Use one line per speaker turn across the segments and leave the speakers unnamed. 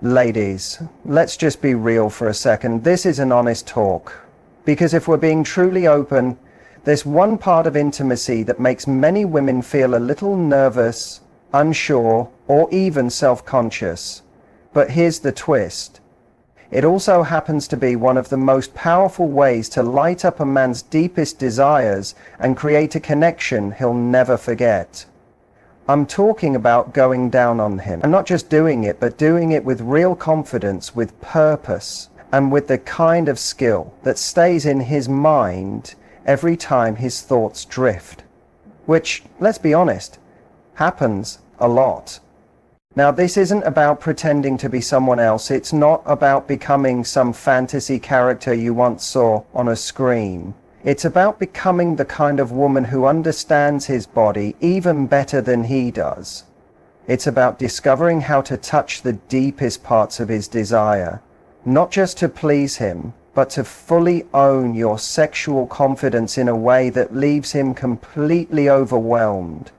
Ladies, let's just be real for a second. This is an honest talk. Because if we're being truly open, there's one part of intimacy that makes many women feel a little nervous, unsure, or even self-conscious. But here's the twist. It also happens to be one of the most powerful ways to light up a man's deepest desires and create a connection he'll never forget. I'm talking about going down on him. And not just doing it, but doing it with real confidence, with purpose, and with the kind of skill that stays in his mind every time his thoughts drift. Which, let's be honest, happens a lot. Now, this isn't about pretending to be someone else. It's not about becoming some fantasy character you once saw on a screen. It's about becoming the kind of woman who understands his body even better than he does. It's about discovering how to touch the deepest parts of his desire, not just to please him, but to fully own your sexual confidence in a way that leaves him completely overwhelmed,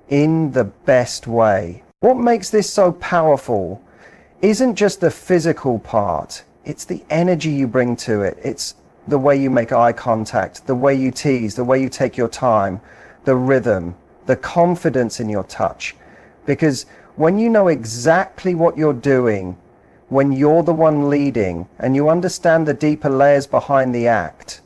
in the best way. What makes this so powerful isn't just the physical part, it's the energy you bring to it. It's the way you make eye contact, the way you tease, the way you take your time, the rhythm, the confidence in your touch. Because when you know exactly what you're doing, when you're the one leading, and you understand the deeper layers behind the act,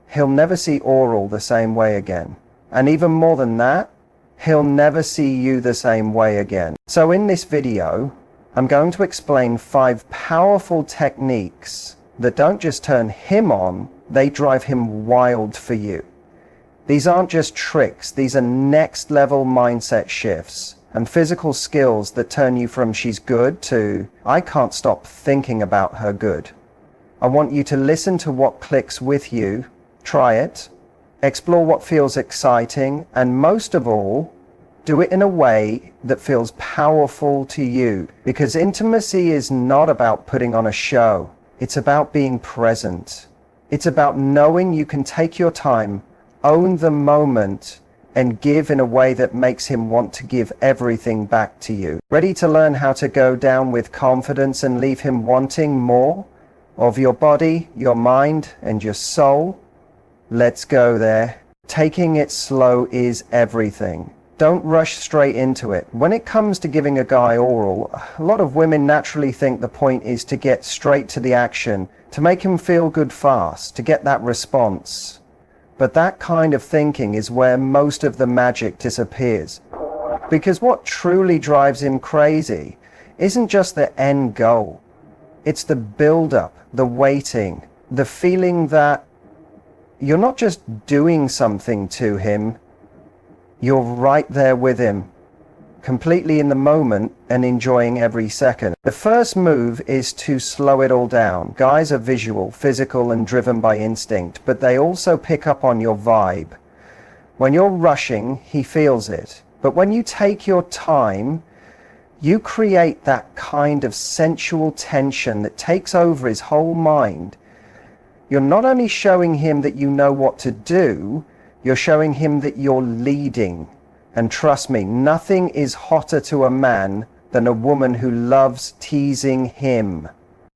he'll never see oral the same way again. And even more than that, he'll never see you the same way again. So in this video, I'm going to explain 5 powerful techniques that don't just turn him on, they drive him wild for you. These aren't just tricks, these are next level mindset shifts and physical skills that turn you from she's good to I can't stop thinking about her good. I want you to listen to what clicks with you, try it, explore what feels exciting, and most of all, do it in a way that feels powerful to you. Because intimacy is not about putting on a show. It's about being present. It's about knowing you can take your time, own the moment, and give in a way that makes him want to give everything back to you. Ready to learn how to go down with confidence and leave him wanting more of your body, your mind, and your soul? Let's go there. Taking it slow is everything. Don't rush straight into it. When it comes to giving a guy oral, a lot of women naturally think the point is to get straight to the action, to make him feel good fast, to get that response. But that kind of thinking is where most of the magic disappears. Because what truly drives him crazy isn't just the end goal. It's the build-up, the waiting, the feeling that you're not just doing something to him, you're right there with him, completely in the moment and enjoying every second. The first move is to slow it all down. Guys are visual, physical, and driven by instinct, but they also pick up on your vibe. When you're rushing, he feels it. But when you take your time, you create that kind of sensual tension that takes over his whole mind. You're not only showing him that you know what to do, you're showing him that you're leading. And trust me, nothing is hotter to a man than a woman who loves teasing him.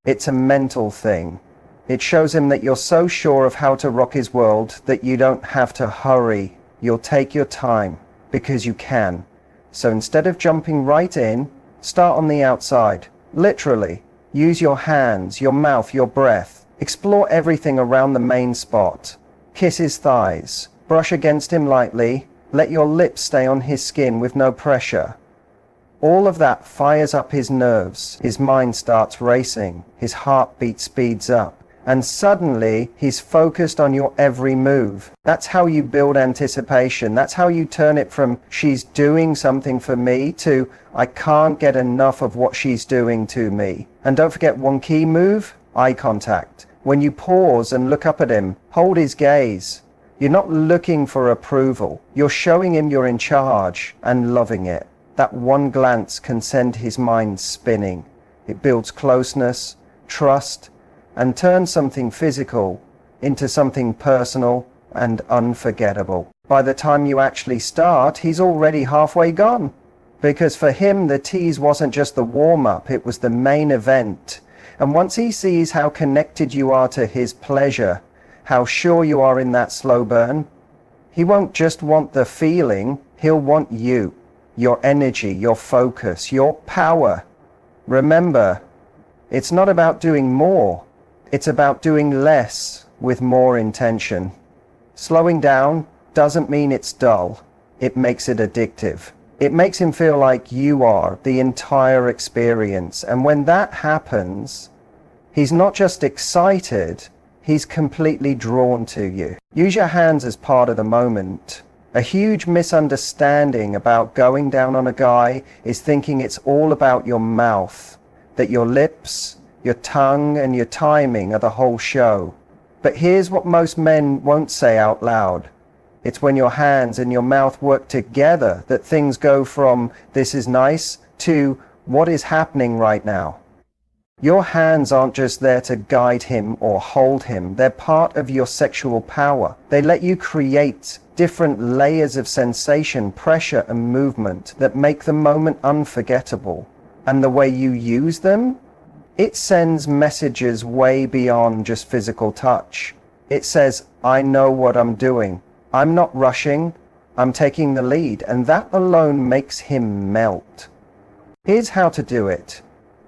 It's a mental thing. It shows him that you're so sure of how to rock his world that you don't have to hurry. You'll take your time because you can. So instead of jumping right in, start on the outside. Literally. Use your hands, your mouth, your breath. Explore everything around the main spot. Kiss his thighs. Brush against him lightly. Let your lips stay on his skin with no pressure. All of that fires up his nerves. His mind starts racing. His heartbeat speeds up. And suddenly, he's focused on your every move. That's how you build anticipation. That's how you turn it from she's doing something for me to I can't get enough of what she's doing to me. And don't forget one key move, eye contact. When you pause and look up at him, hold his gaze. You're not looking for approval. You're showing him you're in charge and loving it. That one glance can send his mind spinning. It builds closeness, trust, and turns something physical into something personal and unforgettable. By the time you actually start, he's already halfway gone. Because for him, the tease wasn't just the warm-up, it was the main event. And once he sees how connected you are to his pleasure, how sure you are in that slow burn, he won't just want the feeling, he'll want you, your energy, your focus, your power. Remember, it's not about doing more, it's about doing less with more intention. Slowing down doesn't mean it's dull, it makes it addictive. It makes him feel like you are the entire experience. And when that happens, he's not just excited, he's completely drawn to you. Use your hands as part of the moment. A huge misunderstanding about going down on a guy is thinking it's all about your mouth, that your lips, your tongue, and your timing are the whole show. But here's what most men won't say out loud. It's when your hands and your mouth work together that things go from "this is nice" to "what is happening right now?" Your hands aren't just there to guide him or hold him. They're part of your sexual power. They let you create different layers of sensation, pressure, and movement that make the moment unforgettable. And the way you use them, it sends messages way beyond just physical touch. It says, "I know what I'm doing. I'm not rushing, I'm taking the lead," and that alone makes him melt. Here's how to do it.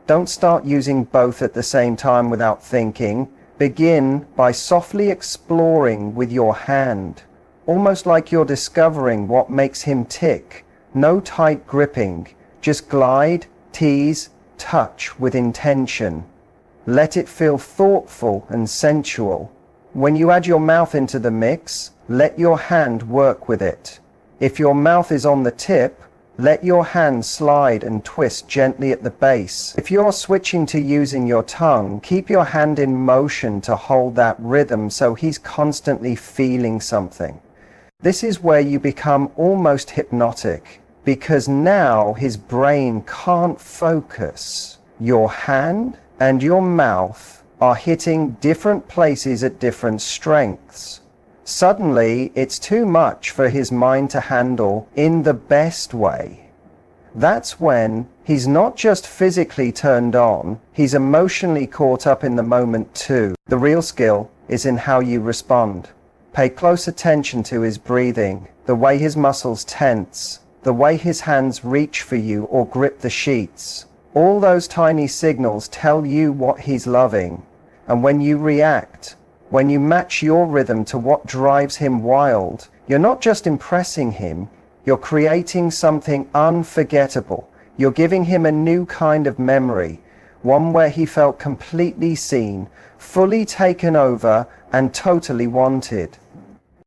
Don't start using both at the same time without thinking. Begin by softly exploring with your hand, almost like you're discovering what makes him tick. No tight gripping, just glide, tease, touch with intention. Let it feel thoughtful and sensual. When you add your mouth into the mix, let your hand work with it. If your mouth is on the tip, let your hand slide and twist gently at the base. If you're switching to using your tongue, keep your hand in motion to hold that rhythm so he's constantly feeling something. This is where you become almost hypnotic, because now his brain can't focus. Your hand and your mouth are hitting different places at different strengths. Suddenly, it's too much for his mind to handle in the best way. That's when he's not just physically turned on, he's emotionally caught up in the moment too. The real skill is in how you respond. Pay close attention to his breathing, the way his muscles tense, the way his hands reach for you or grip the sheets. All those tiny signals tell you what he's loving. And when you react, when you match your rhythm to what drives him wild, you're not just impressing him, you're creating something unforgettable. You're giving him a new kind of memory, one where he felt completely seen, fully taken over, and totally wanted.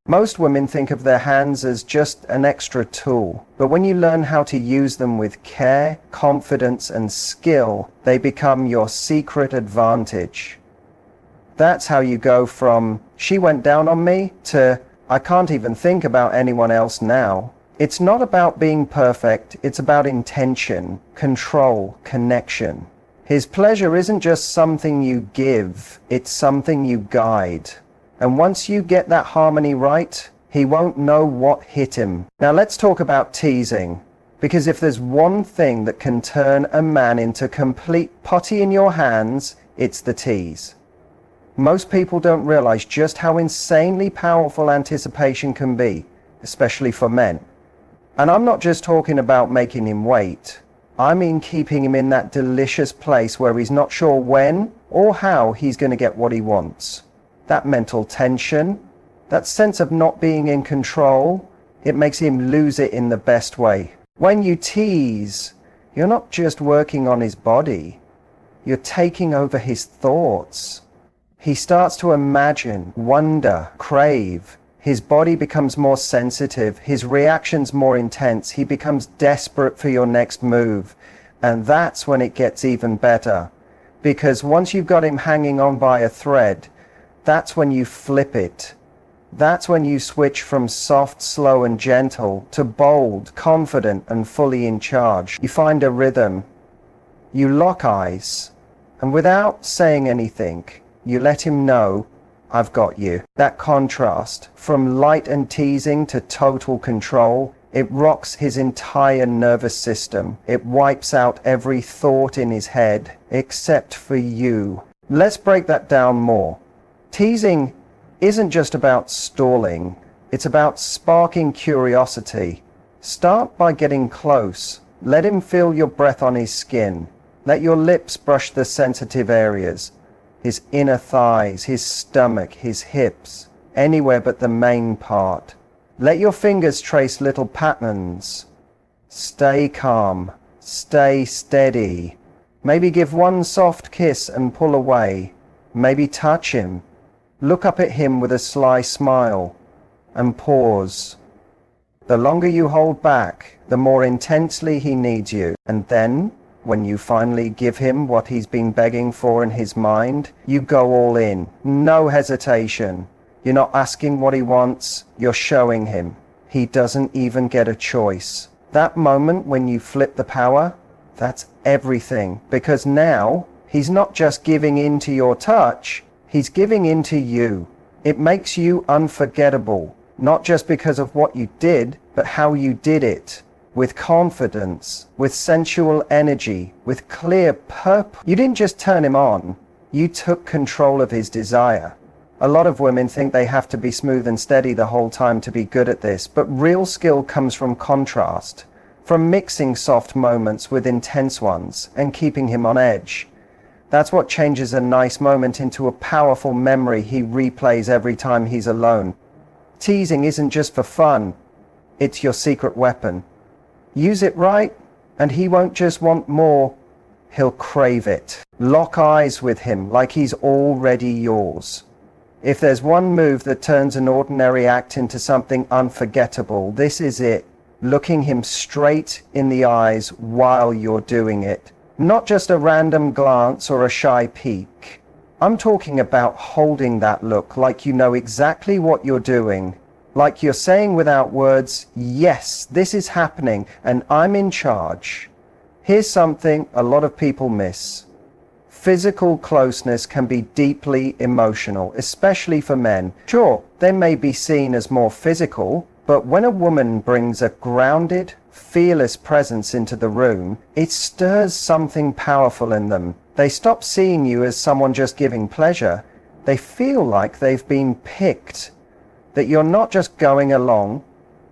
Most women think of their hands as just an extra tool, but when you learn how to use them with care, confidence, and skill, they become your secret advantage. That's how you go from "she went down on me" to "I can't even think about anyone else now." It's not about being perfect, it's about intention, control, connection. His pleasure isn't just something you give, it's something you guide. And once you get that harmony right, he won't know what hit him. Now let's talk about teasing, because if there's one thing that can turn a man into complete putty in your hands, it's the tease. Most people don't realize just how insanely powerful anticipation can be, especially for men. And I'm not just talking about making him wait. I mean keeping him in that delicious place where he's not sure when or how he's going to get what he wants. That mental tension, that sense of not being in control, it makes him lose it in the best way. When you tease, you're not just working on his body, you're taking over his thoughts. He starts to imagine, wonder, crave. His body becomes more sensitive, his reactions more intense, he becomes desperate for your next move. And that's when it gets even better. Because once you've got him hanging on by a thread, that's when you flip it. That's when you switch from soft, slow, and gentle to bold, confident, and fully in charge. You find a rhythm. You lock eyes. And without saying anything, you let him know, "I've got you." That contrast from light and teasing to total control, It rocks his entire nervous system. It wipes out every thought in his head, except for you. Let's break that down more. Teasing isn't just about stalling. It's about sparking curiosity. Start by getting close. Let him feel your breath on his skin. Let your lips brush the sensitive areas. His inner thighs, his stomach, his hips. Anywhere but the main part. Let your fingers trace little patterns. Stay calm. Stay steady. Maybe give one soft kiss and pull away. Maybe touch him. Look up at him with a sly smile. And pause. The longer you hold back, the more intensely he needs you. And then, when you finally give him what he's been begging for in his mind, you go all in. No hesitation. You're not asking what he wants, you're showing him. He doesn't even get a choice. That moment when you flip the power, that's everything. Because now, he's not just giving in to your touch, he's giving in to you. It makes you unforgettable. Not just because of what you did, but how you did it. With confidence, with sensual energy, with clear purpose. You didn't just turn him on, you took control of his desire. A lot of women think they have to be smooth and steady the whole time to be good at this, but real skill comes from contrast, from mixing soft moments with intense ones and keeping him on edge. That's what changes a nice moment into a powerful memory he replays every time he's alone. Teasing isn't just for fun, it's your secret weapon. Use it right, and he won't just want more, he'll crave it. Lock eyes with him like he's already yours. If there's one move that turns an ordinary act into something unforgettable, this is it. Looking him straight in the eyes while you're doing it. Not just a random glance or a shy peek. I'm talking about holding that look like you know exactly what you're doing. Like you're saying without words, yes, this is happening and I'm in charge. Here's something a lot of people miss. Physical closeness can be deeply emotional, especially for men. Sure, they may be seen as more physical, but when a woman brings a grounded, fearless presence into the room, it stirs something powerful in them. They stop seeing you as someone just giving pleasure. They feel like they've been picked. That you're not just going along,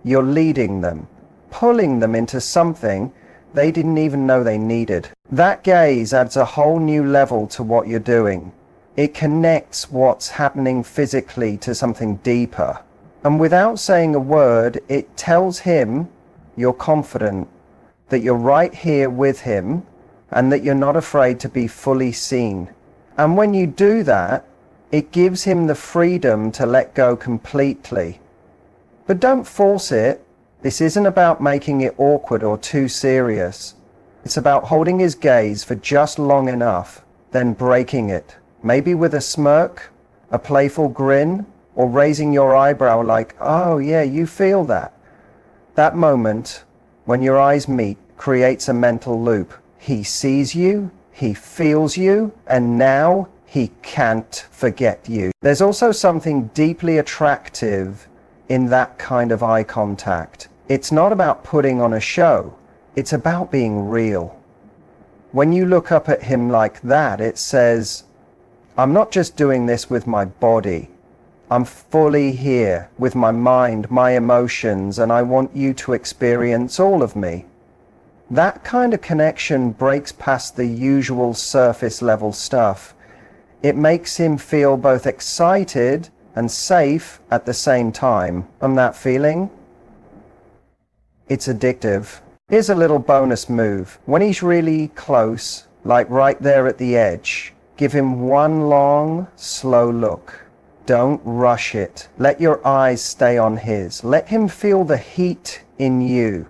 you're leading them, pulling them into something they didn't even know they needed. That gaze adds a whole new level to what you're doing. It connects what's happening physically to something deeper. And without saying a word, it tells him you're confident, that you're right here with him, and that you're not afraid to be fully seen. And when you do that, it gives him the freedom to let go completely. But don't force it. This isn't about making it awkward or too serious. It's about holding his gaze for just long enough, then breaking it. Maybe with a smirk, a playful grin, or raising your eyebrow like, oh yeah, you feel that. That moment, when your eyes meet, creates a mental loop. He sees you, he feels you, and now he can't forget you. There's also something deeply attractive in that kind of eye contact. It's not about putting on a show. It's about being real. When you look up at him like that, it says, I'm not just doing this with my body. I'm fully here with my mind, my emotions, and I want you to experience all of me. That kind of connection breaks past the usual surface level stuff. It makes him feel both excited and safe at the same time. And that feeling? It's addictive. Here's a little bonus move. When he's really close, like right there at the edge, give him one long, slow look. Don't rush it. Let your eyes stay on his. Let him feel the heat in you.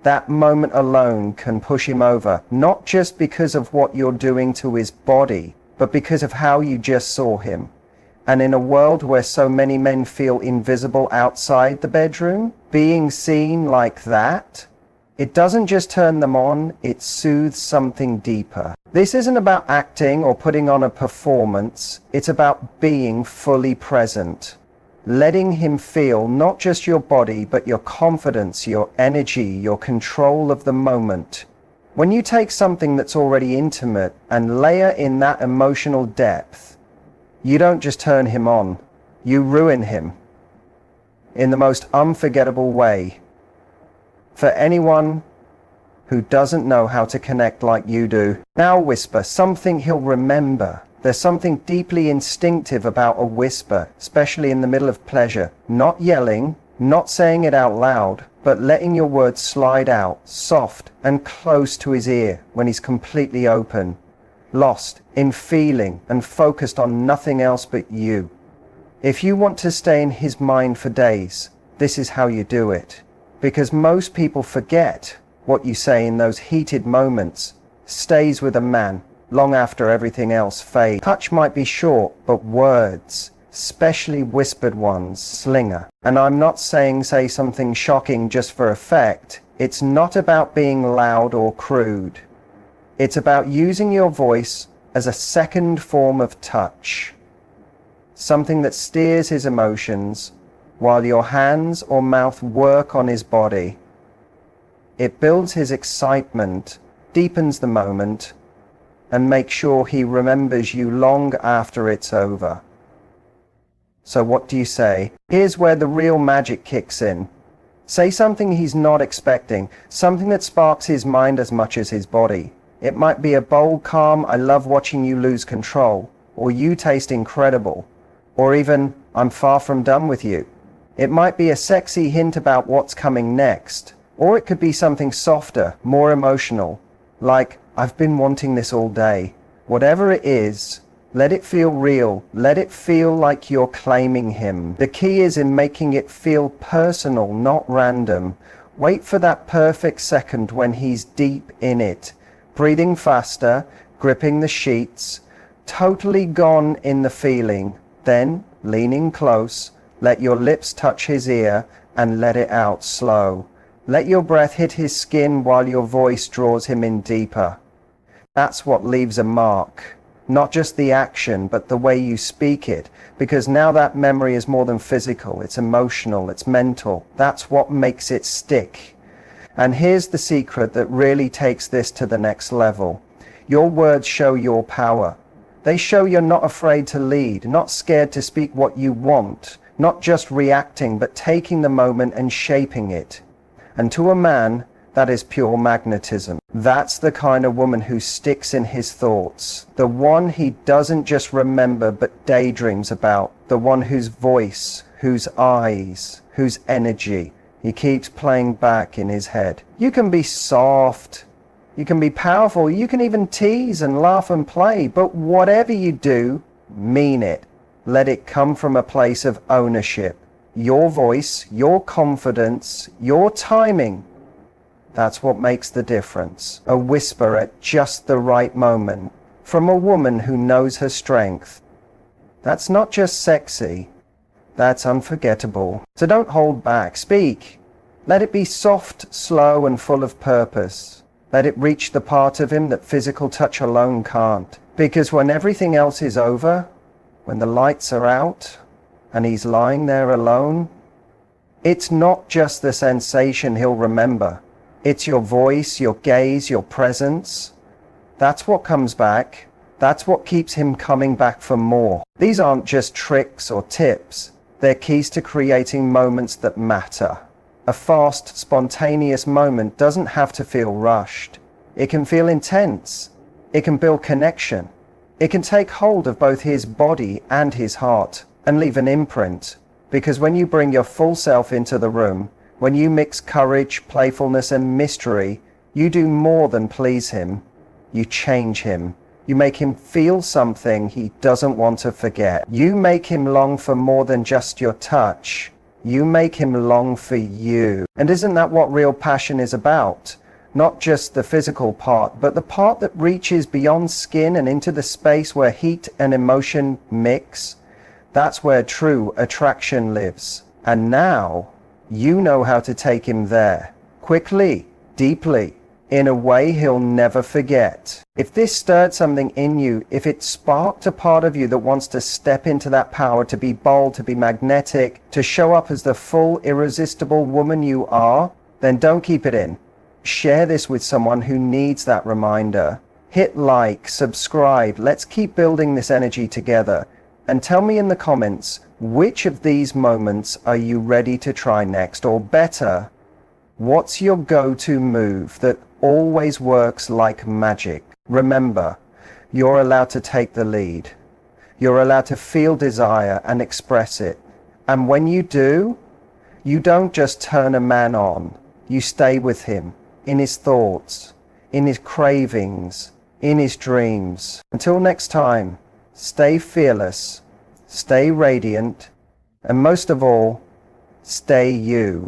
That moment alone can push him over, not just because of what you're doing to his body, but because of how you just saw him. And in a world where so many men feel invisible outside the bedroom, being seen like that, it doesn't just turn them on, it soothes something deeper. This isn't about acting or putting on a performance, it's about being fully present. letting him feel not just your body, but your confidence, your energy, your control of the moment. When you take something that's already intimate and layer in that emotional depth, you don't just turn him on, you ruin him in the most unforgettable way. For anyone who doesn't know how to connect like you do, now whisper something he'll remember. There's something deeply instinctive about a whisper, especially in the middle of pleasure. Not yelling, not saying it out loud, but letting your words slide out, soft and close to his ear when he's completely open, lost in feeling and focused on nothing else but you. If you want to stay in his mind for days, this is how you do it. Because most people forget what you say in those heated moments stays with a man long after everything else fades. Touch might be short, but words, especially whispered ones, slinger. And I'm not saying say something shocking just for effect. It's not about being loud or crude. It's about using your voice as a second form of touch. Something that steers his emotions while your hands or mouth work on his body. It builds his excitement, deepens the moment, and makes sure he remembers you long after it's over. So what do you say? Here's where the real magic kicks in. Say something he's not expecting, something that sparks his mind as much as his body. It might be a bold, calm, "I love watching you lose control," or "You taste incredible," or even, "I'm far from done with you." It might be a sexy hint about what's coming next, or it could be something softer, more emotional, like, "I've been wanting this all day." Whatever it is, let it feel real. Let it feel like you're claiming him. The key is in making it feel personal, not random. Wait for that perfect second when he's deep in it, breathing faster, gripping the sheets, totally gone in the feeling. Then, leaning close, let your lips touch his ear and let it out slow. Let your breath hit his skin while your voice draws him in deeper. That's what leaves a mark. Not just the action, but the way you speak it. Because now that memory is more than physical, it's emotional, it's mental. That's what makes it stick. And here's the secret that really takes this to the next level. Your words show your power. They show you're not afraid to lead, not scared to speak what you want, not just reacting, but taking the moment and shaping it. And to a man, that is pure magnetism. That's the kind of woman who sticks in his thoughts. The one he doesn't just remember but daydreams about. The one whose voice, whose eyes, whose energy he keeps playing back in his head. You can be soft, you can be powerful, you can even tease and laugh and play, but whatever you do, mean it. Let it come from a place of ownership. Your voice, your confidence, your timing. That's what makes the difference. A whisper at just the right moment from a woman who knows her strength. That's not just sexy, that's unforgettable. So don't hold back, speak. Let it be soft, slow, and full of purpose. Let it reach the part of him that physical touch alone can't. Because when everything else is over, when the lights are out, and he's lying there alone, it's not just the sensation he'll remember. It's your voice, your gaze, your presence. That's what comes back. That's what keeps him coming back for more. These aren't just tricks or tips. They're keys to creating moments that matter. A fast, spontaneous moment doesn't have to feel rushed. It can feel intense. It can build connection. It can take hold of both his body and his heart and leave an imprint. Because when you bring your full self into the room, when you mix courage, playfulness, and mystery, you do more than please him. You change him. You make him feel something he doesn't want to forget. You make him long for more than just your touch. You make him long for you. And isn't that what real passion is about? Not just the physical part, but the part that reaches beyond skin and into the space where heat and emotion mix. That's where true attraction lives. And now, you know how to take him there. Quickly, deeply, in a way he'll never forget. If this stirred something in you, if it sparked a part of you that wants to step into that power, to be bold, to be magnetic, to show up as the full, irresistible woman you are, then don't keep it in. Share this with someone who needs that reminder. Hit like, subscribe. Let's keep building this energy together. And tell me in the comments, which of these moments are you ready to try next? Or better, what's your go-to move that always works like magic? Remember, you're allowed to take the lead. You're allowed to feel desire and express it. And when you do, you don't just turn a man on. You stay with him, in his thoughts, in his cravings, in his dreams. Until next time, stay fearless, stay radiant, and most of all, stay you.